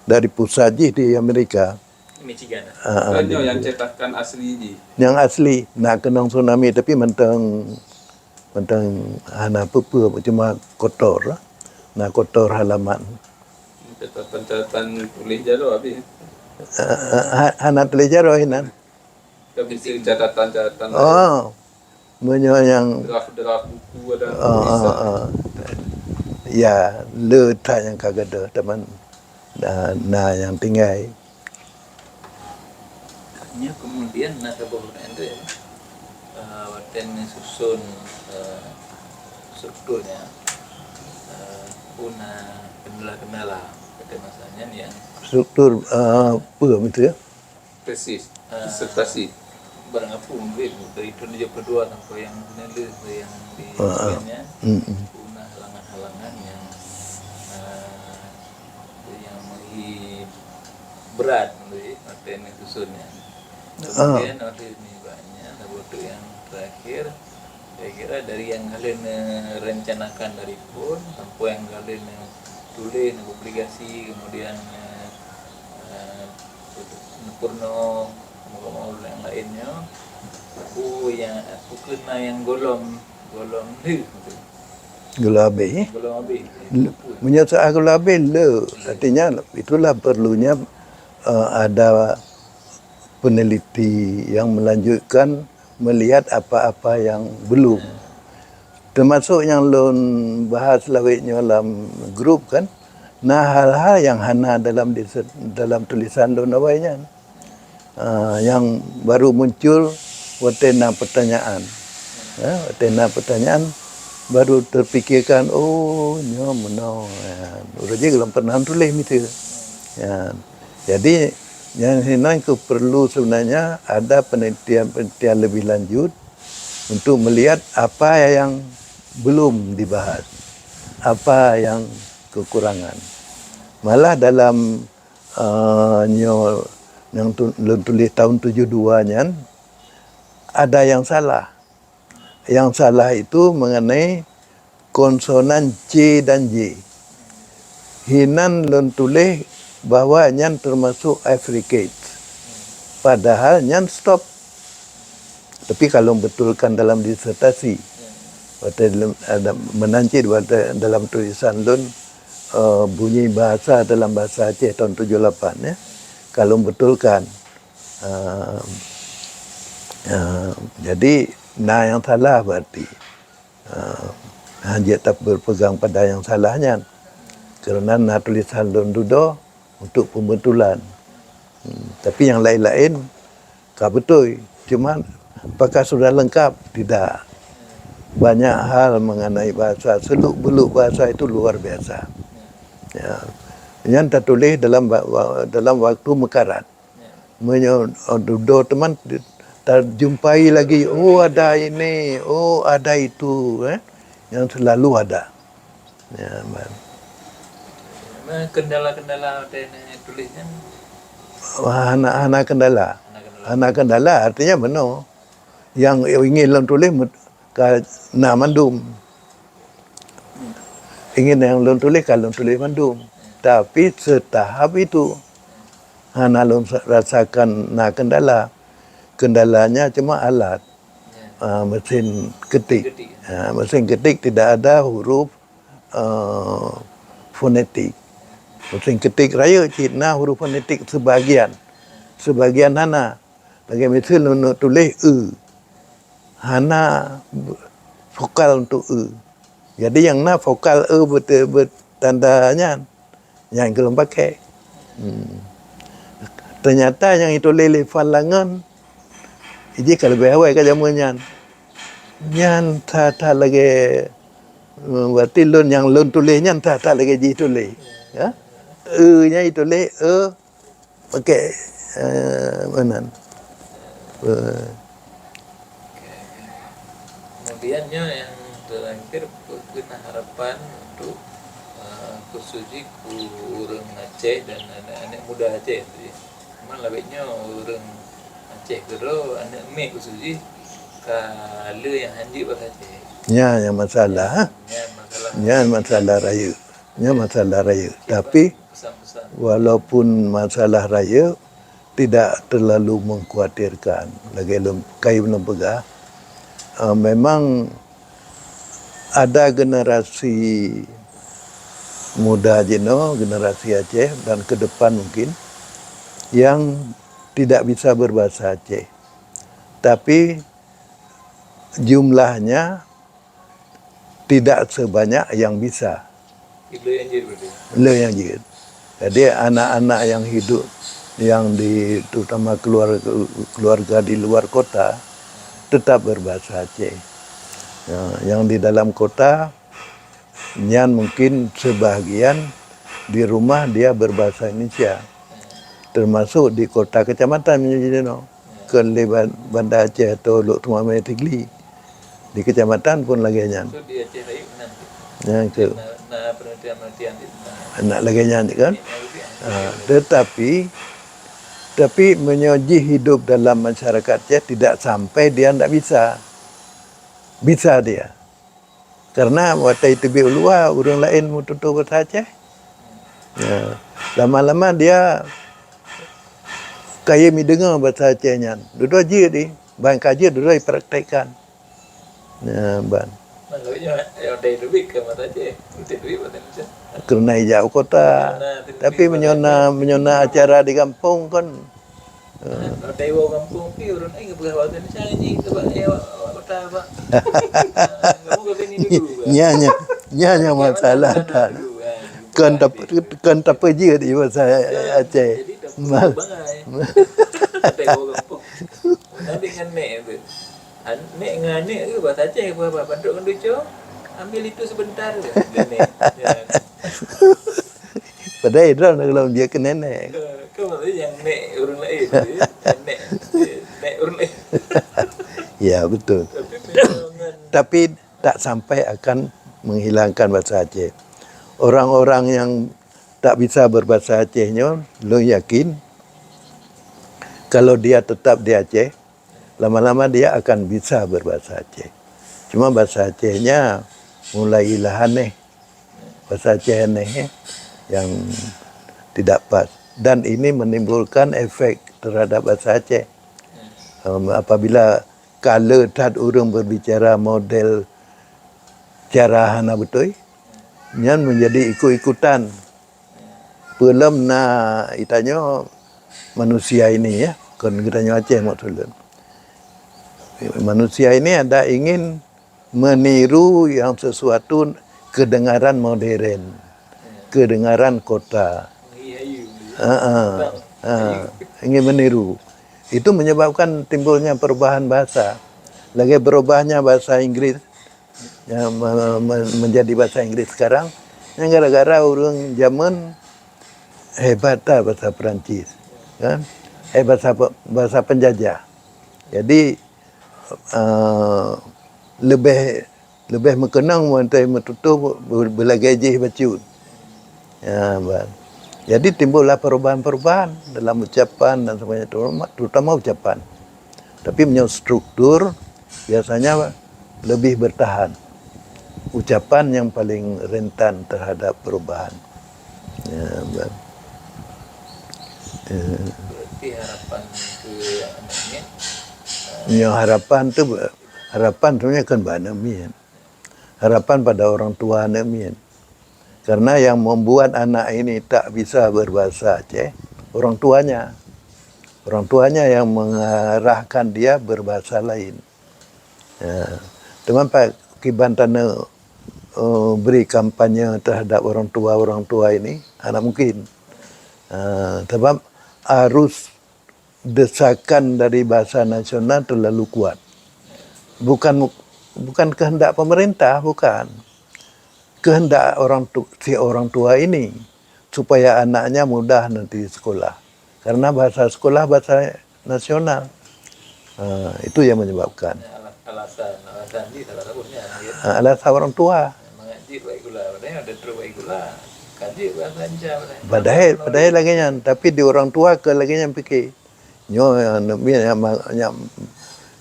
dari Pusaji di Amerika. Michigan. Yang cetakan asli di. Yang asli nak kenang tsunami tapi mentang hana apa cuma kotor lah. Nak kotor halaman. Catatan tulis jalo habis. Hana tulis jaro hinan. Tapi catatan. Oh. Menyo yang draft buku ada tulisan. Ya, letak yang kagak ada teman. Nah yang tinggal. Kemudian nasa bangunan itu ya, waten susun strukturnya, puna kendala-kendala pada masanya yang Struktur apa itu ya? Tesis, disertasi. Barang apa mungkin dari tahun 72 sampai yang menulis yang di sekiannya, puna halangan-halangan yang lebih berat menurut waten susunnya. Kemudian nanti ini banyak waktu yang terakhir saya kira dari yang kalian rencanakan dari pun sampai yang kalian tulis publikasi kemudian Purno mau yang lainnya aku kena yang golong ni Gulabe. golong habis Menyesal gulabe le. Artinya itulah perlunya ada peneliti yang melanjutkan melihat apa-apa yang belum. Termasuk yang lon bahas lawitnya dalam grup kan. Nah hal-hal yang hana dalam tulisan lon awalnya. Yang baru muncul watena pertanyaan. Watena pertanyaan baru terfikirkan nyo menau. Urang belum pernah tulis itu. Ya. Jadi yang ini perlu sebenarnya ada penelitian lebih lanjut untuk melihat apa yang belum dibahas, apa yang kekurangan. Malah dalam yang tulis tahun 72-nya ada yang salah. Yang salah itu mengenai konsonan C dan J. Hinan lon tulis bahwa nyan termasuk affricate. Padahal nyan stop. Tapi kalau betulkan dalam disertasi, ada menancit dalam tulisan lun bunyi bahasa dalam bahasa Aceh tahun 78 ya. Kalau betulkan. Jadi yang salah berarti. Hanya tak berpegang pada yang salahnya. Kerana tulisan lun dudo untuk pembetulan. Tapi yang lain-lain tak betul. Cuma apakah sudah lengkap? Tidak. Banyak hal mengenai bahasa. Seluk-beluk bahasa itu luar biasa. Ya. Yang tertulis dalam waktu mekarat. Menyodoh teman terjumpai lagi. Ada ini. Ada itu. Yang selalu ada. Ya, kendala-kendala tulisnya anak kendala artinya benar yang ingin lon tulis nak mandum ingin yang lon tulis kalau tulis mandum tapi setahap itu hana lon rasakan nak kendalanya cuma alat mesin ketik mesin ketik tidak ada huruf fonetik. Mesin ketik raya Cina huruf fonetik sebagian hana bagi mesin untuk tulis hana vokal untuk jadi yang vokal bertandanya yang belum pakai ternyata yang itu lele falangan ini kalau behawai ke jamunya nyan tak lagi berarti lon yang lon tulisnya tak lagi ji tulis ya nya itu pakai mana kemudiannya yang terakhir punya harapan untuk khususnya orang Aceh dan anak-anak muda Aceh itu memang lebihnya orang Aceh kero anak mek khususnya kalau yang handi bahasa Aceh yang masalah raya masalah raya. Tapi Pesan-pesan. walaupun masalah raya tidak terlalu mengkhawatirkan. Lagi kayu belum pegah. Memang ada generasi muda Jino, generasi Aceh dan ke depan mungkin yang tidak bisa berbahasa Aceh. Tapi jumlahnya tidak sebanyak yang bisa. Itu yang jadi berarti. Le yang jid. Jadi anak-anak yang hidup yang terutama keluarga di luar kota tetap berbahasa Aceh. Yang di dalam kota nyan mungkin sebahagian di rumah dia berbahasa Indonesia. Termasuk di kota kecamatan ke Banda Aceh atau Lok Tumah Tigli. Di kecamatan pun lagi nyan. So di Aceh raya nanti. Yang ke Nah penelitian itu. anak lagi nyan kan. Tapi menyoji hidup dalam masyarakat Aceh tidak sampai dia tidak bisa. Bisa dia. Karena waktu itu luar orang lain mau tutup bahasa Aceh. Lama-lama dia kaya mi dengar bahasa Acehnya. Duduk aja di. Bangka aja duduk dipraktekkan. Ban. Makanya yang dari lebih ke mata Aceh. Itu lebih bahasa Indonesia. Kerana jauh kota. Tapi menyona acara di kampung kan. Kalau dari bawah kampung ni orang lain ke bahasa Indonesia ni sebab kota apa? Kamu ke sini dulu. Nyanya masalah tak. Kan tak pergi di bahasa Aceh. Jadi tak perlu bangai. Dari bawah kampung. Nanti dengan nek tu. Nek dengan nek ke bahasa Aceh apa? Panduk kan lucu. Ambil itu sebentar je. Padahal itu kalau dia ke nenek. Kau maksudnya yang nek orang lain. Nek orang lain. Ya betul. Tapi memang Tapi tak sampai akan menghilangkan bahasa Aceh. Orang-orang yang tak bisa berbahasa Acehnya, lo yakin kalau dia tetap di Aceh, lama-lama dia akan bisa berbahasa Aceh. Cuma bahasa Acehnya mulai aneh. Bahasa Aceh aneh yang tidak pas. Dan ini menimbulkan efek terhadap bahasa Aceh. Apabila kalau tak orang berbicara model cara hana betul, nyan menjadi ikut-ikutan. Belum nak itanya manusia ini ya, kan kitanya Aceh maksudnya. Manusia ini ada ingin meniru yang sesuatu kedengaran modern, kedengaran kota. Ingin meniru. Itu menyebabkan timbulnya perubahan bahasa. Lagi berubahnya bahasa Inggris yang menjadi bahasa Inggris sekarang, yang gara-gara orang zaman hebat bahasa Perancis, kan? Bahasa penjajah. Jadi lebih mengenang wantai metutup belagajih bacut. Jadi timbullah perubahan-perubahan dalam ucapan dan sebagainya, terutama ucapan. Tapi punya struktur biasanya lebih bertahan. Ucapan yang paling rentan terhadap perubahan. berarti harapan ke anaknya. Yang harapan sebenarnya kan banyak mian. Harapan pada orang tua anak mian. Karena yang membuat anak ini tak bisa berbahasa Aceh, orang tuanya. Orang tuanya yang mengarahkan dia berbahasa lain. Teman Pak Kibantana beri kampanye terhadap orang tua ini, anak mungkin. Sebab arus desakan dari bahasa nasional terlalu kuat. Bukan kehendak pemerintah, bukan. Kehendak si orang tua ini supaya anaknya mudah nanti sekolah. Karena bahasa sekolah bahasa nasional. Itu yang menyebabkan. Alasan di salah satunya. Alasan orang tua. Mengaji baik gula, ada terus baik gula. Kaji bahasa Indonesia. Padahal lagi yang, tapi di orang tua ke lagi yang fikir. Nyo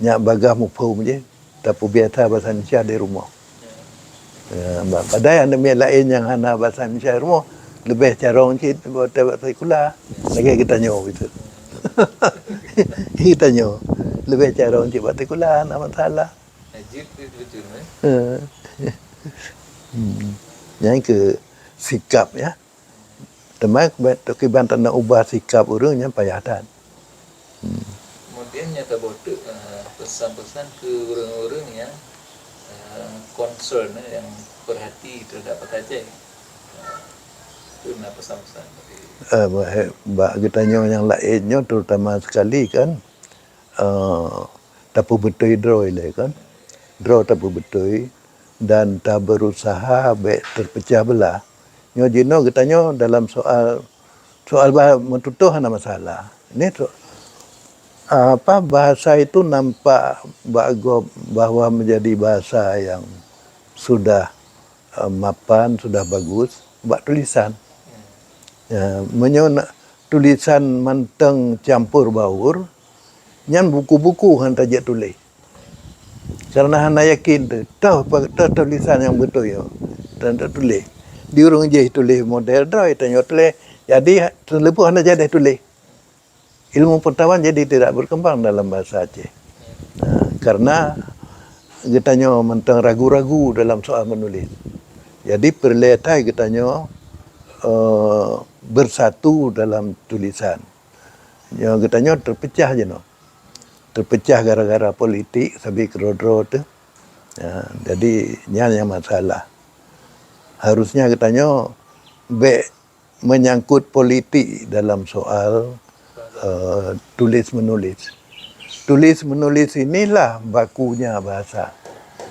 yang bagah mupau je. Tapi biasa bahasa Indonesia di rumah. Padahal ada yang lain yang hana bahasa Malaysia rumah lebih cara orang cik buat sekolah lagi kita nyawa itu. Kita nyawa lebih cara orang cik buat sekolah nak masalah. Ajib itu betul Yang ke sikap ya. Teman kekiban tak nak ubah sikap orangnya payah dan. Kemudian nyata bodoh pesan-pesan ke orang-orang yang concern yang perhati terhadap pekerja. Itu nak pesan-pesan dari Kita yang lainnya terutama sekali kan tapu betul draw ile kan. Draw tapu betul dan tak berusaha baik terpecah belah. Nyo jino katanya dalam soal mentutuh hana masalah. Ini bahasa itu nampak bahwa menjadi bahasa yang sudah mapan, sudah bagus, buat tulisan. Ya, tulisan manteng campur baur, nyan buku-buku han tajak tulis. Karena hana yakin tu, tahu tulisan yang betul ya, dan tulis. Di urung je tulis model dah, tanya tulis. Jadi terlepas hana jadi tulis. Ilmu pengetahuan jadi tidak berkembang dalam bahasa Aceh. Karena katanya mentang ragu-ragu dalam soal menulis. Jadi perletai katanya bersatu dalam tulisan. Yang katanya terpecah je no. Terpecah gara-gara politik sampai kerodro tu. Jadi yang masalah. Harusnya katanya menyangkut politik dalam soal tulis-menulis. Tulis-menulis inilah bakunya bahasa.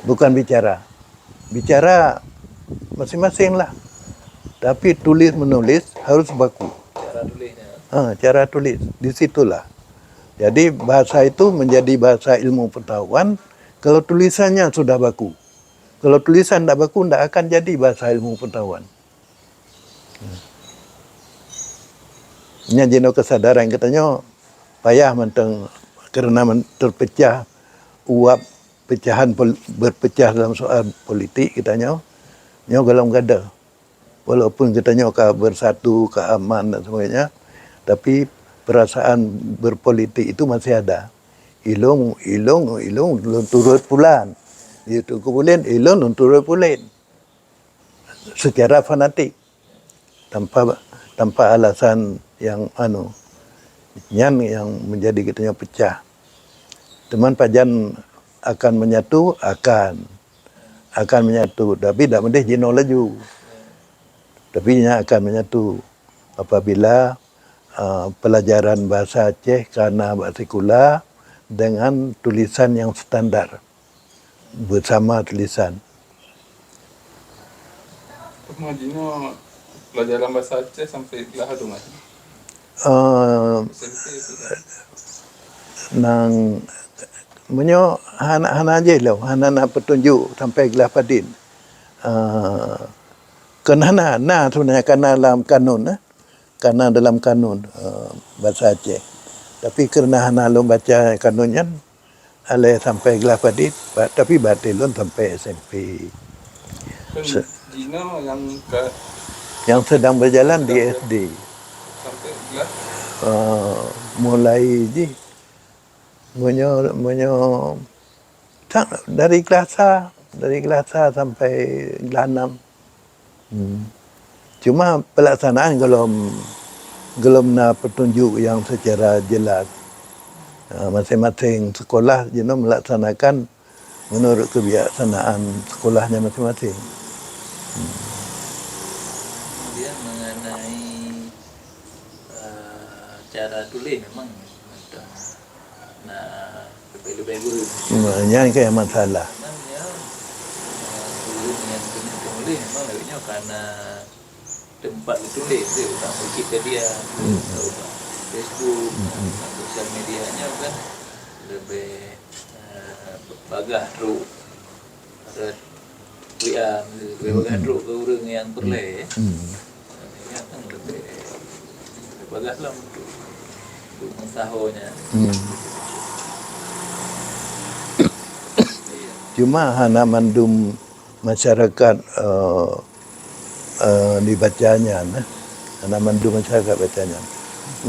Bukan bicara. Bicara masing-masing lah. Tapi tulis-menulis harus baku. cara tulisnya. Cara tulis. Di situlah. Jadi bahasa itu menjadi bahasa ilmu pengetahuan kalau tulisannya sudah baku. Kalau tulisan tak baku, tak akan jadi bahasa ilmu pengetahuan. Ini jenis kesadaran katanya payah mentang kerana terpecah uap pecahan berpecah dalam soal politik katanya nyo galam gada. Walaupun katanya bersatu, keaman dan sebagainya, tapi perasaan berpolitik itu masih ada. Ilung turut pulan. Itu kemudian ilung turut pulen. Secara fanatik. Tanpa alasan yang yang menjadi katanya pecah. Teman pajan akan menyatu, akan menyatu, tapi tak mendih jino laju. Tapi nya akan menyatu apabila pelajaran bahasa Aceh karena sekolah dengan tulisan yang standar bersama tulisan. Majino pelajaran bahasa Aceh sampai kelas tu mas. SMP tu. Nang menyo hana je lo, hana nak petunjuk sampai kelas padin. Karena sebenarnya karena dalam kanun karena dalam kanun bahasa Aceh. Tapi kerana hana lo baca kanunnya ale sampai kelas padin, tapi batilun sampai SMP. Kan Jino Yang sedang berjalan di SD. sampai kelas Mulai je dari kelas A sampai kelas 6. Cuma pelaksanaan belum nak petunjuk yang secara jelas. Masing-masing sekolah jenuh melaksanakan menurut kebiasaan sekolahnya masing-masing. Kemudian mengenai cara tulis memang lebih guru. Yang kayak masalah. Memangnya guru yang tulis memang lebihnya karena tempat ditulis tu, utama Wikipedia, Facebook, sosial medianya kan lebih bagah teruk. Ada WA, lebih bagah teruk ke orang yang perleh. Ini kan lebih bagah lah untuk mengetahuinya. Cuma hana mandum masyarakat dibacanya, nah, mandu masyarakat bacanya.